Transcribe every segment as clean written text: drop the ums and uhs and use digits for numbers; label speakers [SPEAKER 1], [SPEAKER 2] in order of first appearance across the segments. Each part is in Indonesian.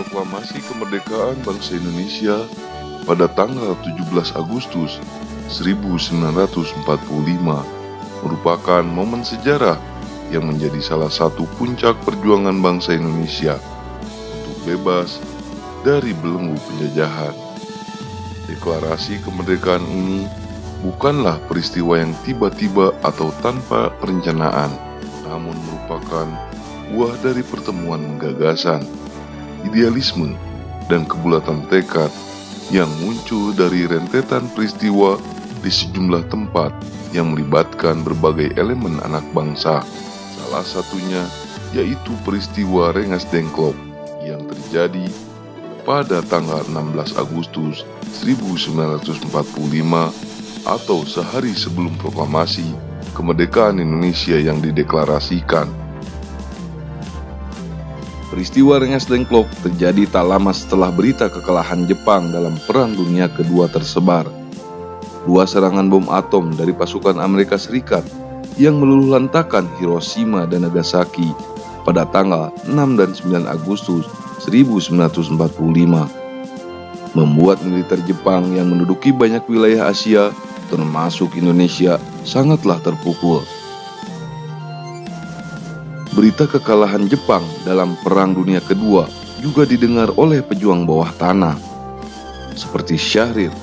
[SPEAKER 1] Proklamasi Kemerdekaan Bangsa Indonesia pada tanggal 17 Agustus 1945 merupakan momen sejarah yang menjadi salah satu puncak perjuangan bangsa Indonesia untuk bebas dari belenggu penjajahan. Deklarasi kemerdekaan ini bukanlah peristiwa yang tiba-tiba atau tanpa perencanaan, namun merupakan buah dari pertemuan gagasan, idealisme, dan kebulatan tekad yang muncul dari rentetan peristiwa di sejumlah tempat yang melibatkan berbagai elemen anak bangsa. Salah satunya yaitu peristiwa Rengas Dengklok yang terjadi pada tanggal 16 Agustus 1945 atau sehari sebelum proklamasi kemerdekaan Indonesia yang dideklarasikan. Peristiwa Rengas Dengklok terjadi tak lama setelah berita kekalahan Jepang dalam Perang Dunia Kedua tersebar. Dua serangan bom atom dari pasukan Amerika Serikat yang meluluhlantakkan Hiroshima dan Nagasaki pada tanggal 6 dan 9 Agustus 1945 membuat militer Jepang yang menduduki banyak wilayah Asia, termasuk Indonesia, sangatlah terpukul. Berita kekalahan Jepang dalam Perang Dunia Kedua juga didengar oleh pejuang bawah tanah seperti Syahrir,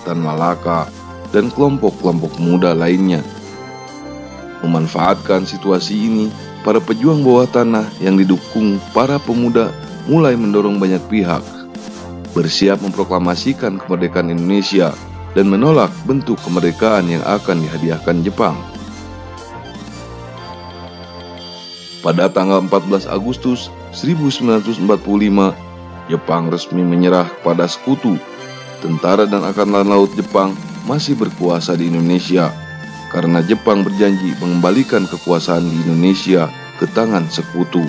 [SPEAKER 1] Tan Malaka, dan kelompok-kelompok muda lainnya. Memanfaatkan situasi ini, para pejuang bawah tanah yang didukung para pemuda mulai mendorong banyak pihak bersiap memproklamasikan kemerdekaan Indonesia dan menolak bentuk kemerdekaan yang akan dihadiahkan Jepang. Pada tanggal 14 Agustus 1945, Jepang resmi menyerah kepada sekutu. Tentara dan Angkatan Laut Jepang masih berkuasa di Indonesia karena Jepang berjanji mengembalikan kekuasaan di Indonesia ke tangan sekutu.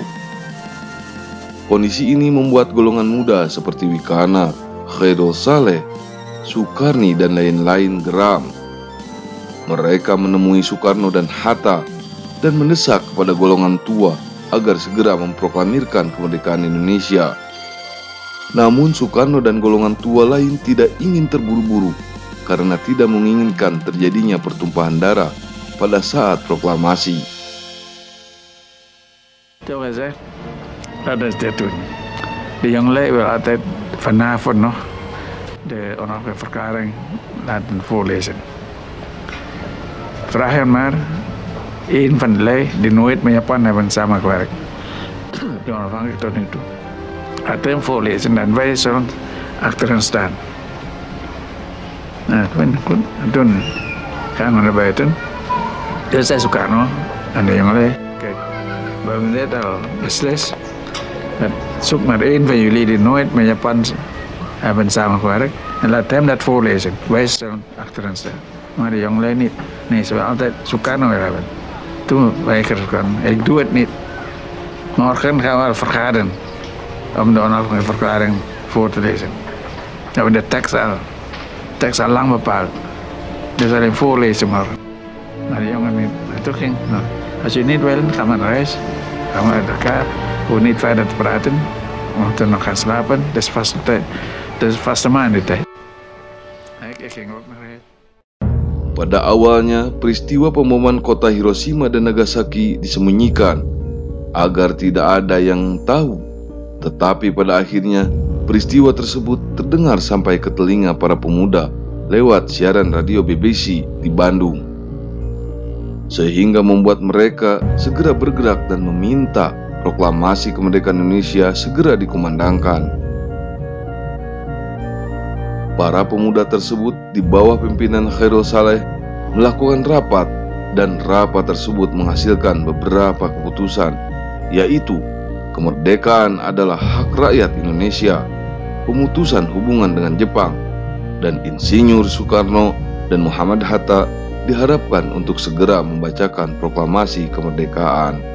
[SPEAKER 1] Kondisi ini membuat golongan muda seperti Wikana, Khairul Saleh, Sukarni, dan lain-lain geram. Mereka menemui Soekarno dan Hatta dan mendesak kepada golongan tua agar segera memproklamirkan kemerdekaan Indonesia. Namun Soekarno dan golongan tua lain tidak ingin terburu-buru karena tidak menginginkan terjadinya pertumpahan darah pada saat proklamasi.
[SPEAKER 2] Dat is dit toen. De jongelui wil altijd vanavond nog de onafhankelijke verklaring laten voorlezen. Vraag hem maar, een van de lui die nooit met Japan hebben samengewerkt. De onafhankelijk tot nu toe. Laat hem voorlezen en wij zullen achter hen staan. Nou, toen gaan we naar buiten. Dus zei Soekarno aan de jongelui, kijk, we hebben net al beslist. Zoek maar één van jullie die nooit met Japan hebben samengewerkt en laat hem dat voorlezen. Wij zullen achter hen staan. Maar de jongelui niet. Nee, ze willen altijd Soekarno weer hebben. Toen weigerde Soekarno. Ik doe het niet. Morgen gaan we vergaderen om de onafhankelijke verklaring voor te lezen. We hebben de tekst al lang bepaald. Dus alleen voorlezen morgen. Maar de jongen niet. En toen ging, nou, als je niet wil, ga maar naar huis. Gaan we uit elkaar. Hoe niet verder te praten, want dan nog gaan slapen. Dat is vaste maand die tijd. Ik ging ook naar huis.
[SPEAKER 1] Pada awalnya, peristiwa pemboman kota Hiroshima dan Nagasaki disembunyikan agar tidak ada yang tahu. Tetapi pada akhirnya, peristiwa tersebut terdengar sampai ke telinga para pemuda lewat siaran radio BBC di Bandung, sehingga membuat mereka segera bergerak dan meminta proklamasi kemerdekaan Indonesia segera dikumandangkan. Para pemuda tersebut di bawah pimpinan Khairul Saleh melakukan rapat, dan rapat tersebut menghasilkan beberapa keputusan, yaitu kemerdekaan adalah hak rakyat Indonesia, pemutusan hubungan dengan Jepang, dan Insinyur Soekarno dan Muhammad Hatta diharapkan untuk segera membacakan proklamasi kemerdekaan.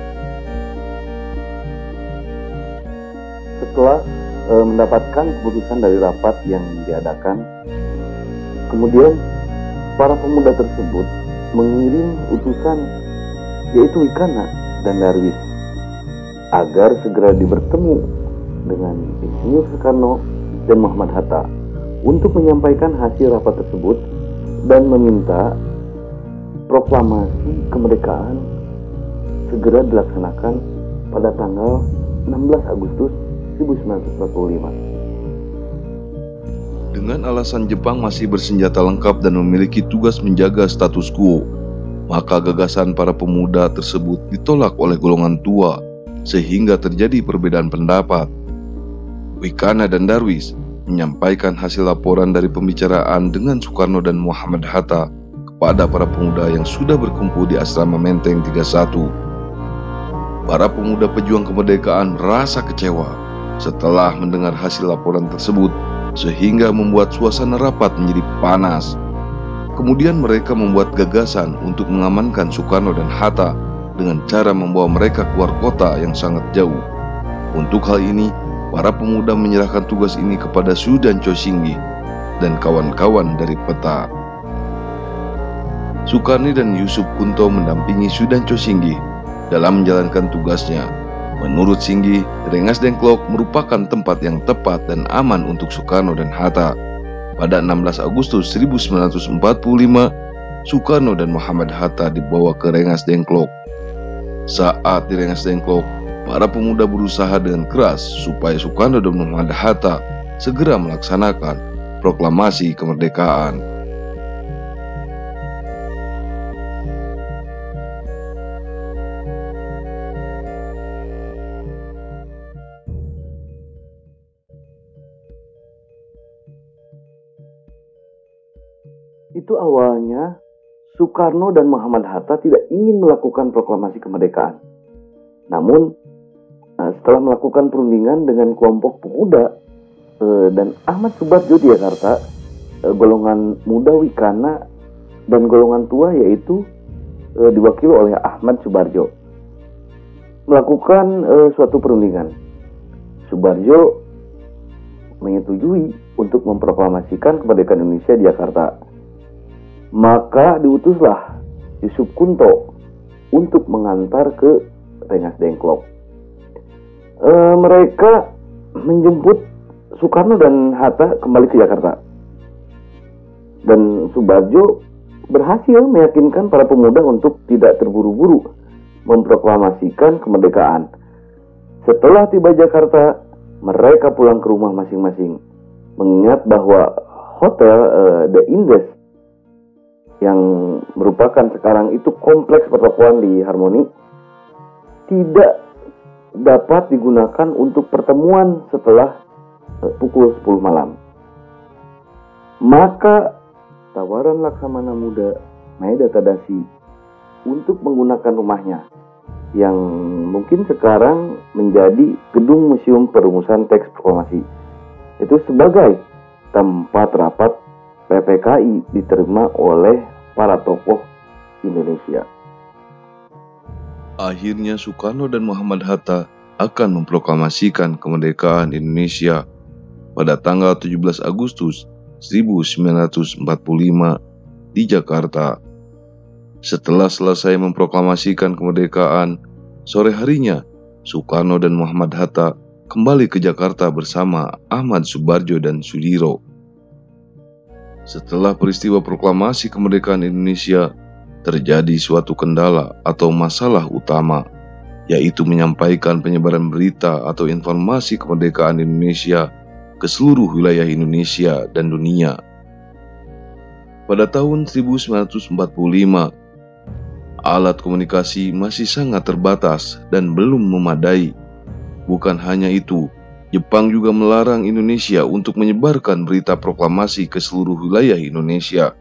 [SPEAKER 3] Setelah mendapatkan keputusan dari rapat yang diadakan, kemudian para pemuda tersebut mengirim utusan, yaitu Wikana dan Darwis, agar segera bertemu dengan Insinyur Soekarno dan Muhammad Hatta untuk menyampaikan hasil rapat tersebut dan meminta proklamasi kemerdekaan segera dilaksanakan pada tanggal 16 Agustus 1945.
[SPEAKER 1] Dengan alasan Jepang masih bersenjata lengkap dan memiliki tugas menjaga status quo, maka gagasan para pemuda tersebut ditolak oleh golongan tua sehingga terjadi perbedaan pendapat. Wikana dan Darwis menyampaikan hasil laporan dari pembicaraan dengan Soekarno dan Muhammad Hatta kepada para pemuda yang sudah berkumpul di Asrama Menteng 31. Para pemuda pejuang kemerdekaan merasa kecewa setelah mendengar hasil laporan tersebut, sehingga membuat suasana rapat menjadi panas. Kemudian mereka membuat gagasan untuk mengamankan Soekarno dan Hatta dengan cara membawa mereka keluar kota yang sangat jauh. Untuk hal ini, para pemuda menyerahkan tugas ini kepada Sudan Chosingi dan kawan-kawan dari peta. Sukarni dan Yusuf Kunto mendampingi Sudan Chosingi dalam menjalankan tugasnya. Menurut Singgi, Rengas Dengklok merupakan tempat yang tepat dan aman untuk Soekarno dan Hatta. Pada 16 Agustus 1945, Soekarno dan Muhammad Hatta dibawa ke Rengas Dengklok. Saat di Rengas Dengklok, para pemuda berusaha dengan keras supaya Soekarno dan Muhammad Hatta segera melaksanakan proklamasi kemerdekaan.
[SPEAKER 3] Itu awalnya Soekarno dan Muhammad Hatta tidak ingin melakukan proklamasi kemerdekaan. Namun setelah melakukan perundingan dengan kelompok pemuda dan Ahmad Subarjo di Jakarta, golongan muda Wikana dan golongan tua yaitu diwakili oleh Ahmad Subarjo, melakukan suatu perundingan. Subarjo menyetujui untuk memproklamasikan kemerdekaan Indonesia di Jakarta. Maka diutuslah Yusuf Kunto untuk mengantar ke Rengas Dengklok. Mereka menjemput Soekarno dan Hatta kembali ke Jakarta. Dan Subarjo berhasil meyakinkan para pemuda untuk tidak terburu-buru memproklamasikan kemerdekaan. Setelah tiba Jakarta, mereka pulang ke rumah masing-masing, mengingat bahwa hotel The Indes yang merupakan sekarang itu kompleks pertokoan di Harmoni tidak dapat digunakan untuk pertemuan setelah pukul 10 malam. Maka tawaran Laksamana Muda Maeda Tadashi untuk menggunakan rumahnya yang mungkin sekarang menjadi gedung Museum Perumusan Teks Proklamasi itu sebagai tempat rapat PPKI diterima oleh para tokoh Indonesia.
[SPEAKER 1] Akhirnya Soekarno dan Muhammad Hatta akan memproklamasikan kemerdekaan Indonesia pada tanggal 17 Agustus 1945 di Jakarta. Setelah selesai memproklamasikan kemerdekaan, sore harinya Soekarno dan Muhammad Hatta kembali ke Jakarta bersama Ahmad Subarjo dan Sudiro. Setelah peristiwa proklamasi kemerdekaan Indonesia, terjadi suatu kendala atau masalah utama, yaitu menyampaikan penyebaran berita atau informasi kemerdekaan Indonesia ke seluruh wilayah Indonesia dan dunia. Pada tahun 1945, alat komunikasi masih sangat terbatas dan belum memadai. Bukan hanya itu, Jepang juga melarang Indonesia untuk menyebarkan berita proklamasi ke seluruh wilayah Indonesia.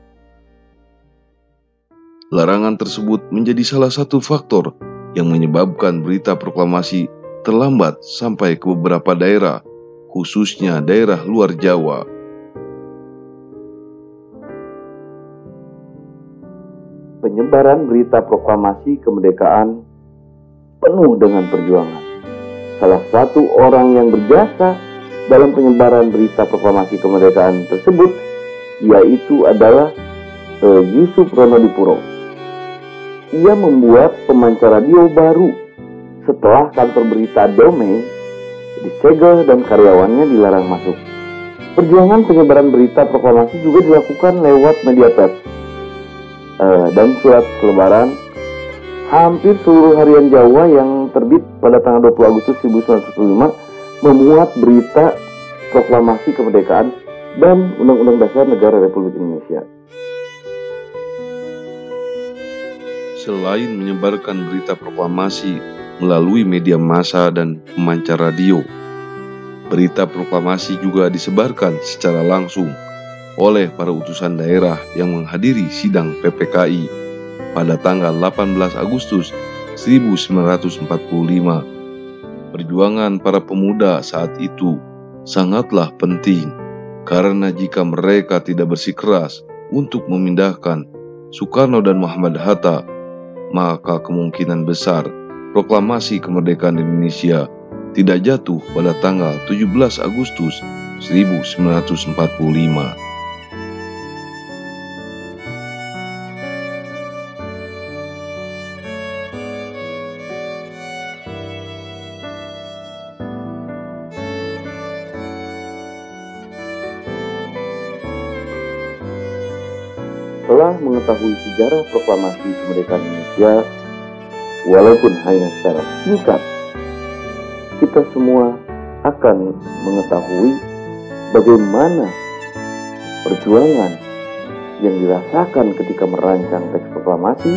[SPEAKER 1] Larangan tersebut menjadi salah satu faktor yang menyebabkan berita proklamasi terlambat sampai ke beberapa daerah, khususnya daerah luar Jawa.
[SPEAKER 3] Penyebaran berita proklamasi kemerdekaan penuh dengan perjuangan. Salah satu orang yang berjasa dalam penyebaran berita proklamasi kemerdekaan tersebut yaitu adalah Yusuf Ronodipuro. Ia membuat pemancar radio baru setelah kantor berita Domeng disegel dan karyawannya dilarang masuk. Perjuangan penyebaran berita proklamasi juga dilakukan lewat media pers dan surat selebaran. Hampir seluruh harian Jawa yang terbit pada tanggal 20 Agustus 1945 memuat berita proklamasi kemerdekaan dan Undang-Undang Dasar Negara Republik Indonesia.
[SPEAKER 1] Selain menyebarkan berita proklamasi melalui media massa dan pemancar radio, berita proklamasi juga disebarkan secara langsung oleh para utusan daerah yang menghadiri sidang PPKI pada tanggal 18 Agustus 1945. Perjuangan para pemuda saat itu sangatlah penting, karena jika mereka tidak bersikeras untuk memindahkan Soekarno dan Muhammad Hatta, maka kemungkinan besar proklamasi kemerdekaan Indonesia tidak jatuh pada tanggal 17 Agustus 1945.
[SPEAKER 3] Setelah mengetahui sejarah proklamasi kemerdekaan Indonesia, walaupun hanya secara singkat, kita semua akan mengetahui bagaimana perjuangan yang dirasakan ketika merancang teks proklamasi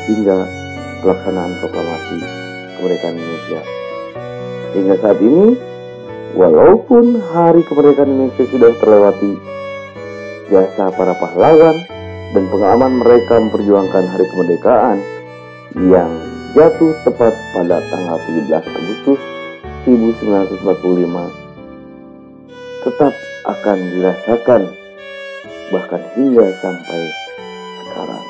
[SPEAKER 3] hingga pelaksanaan proklamasi kemerdekaan Indonesia. Hingga saat ini, walaupun hari kemerdekaan Indonesia sudah terlewati, jasa para pahlawan dan pengalaman mereka memperjuangkan hari kemerdekaan yang jatuh tepat pada tanggal 17 Agustus 1945 tetap akan dirasakan bahkan hingga sampai sekarang.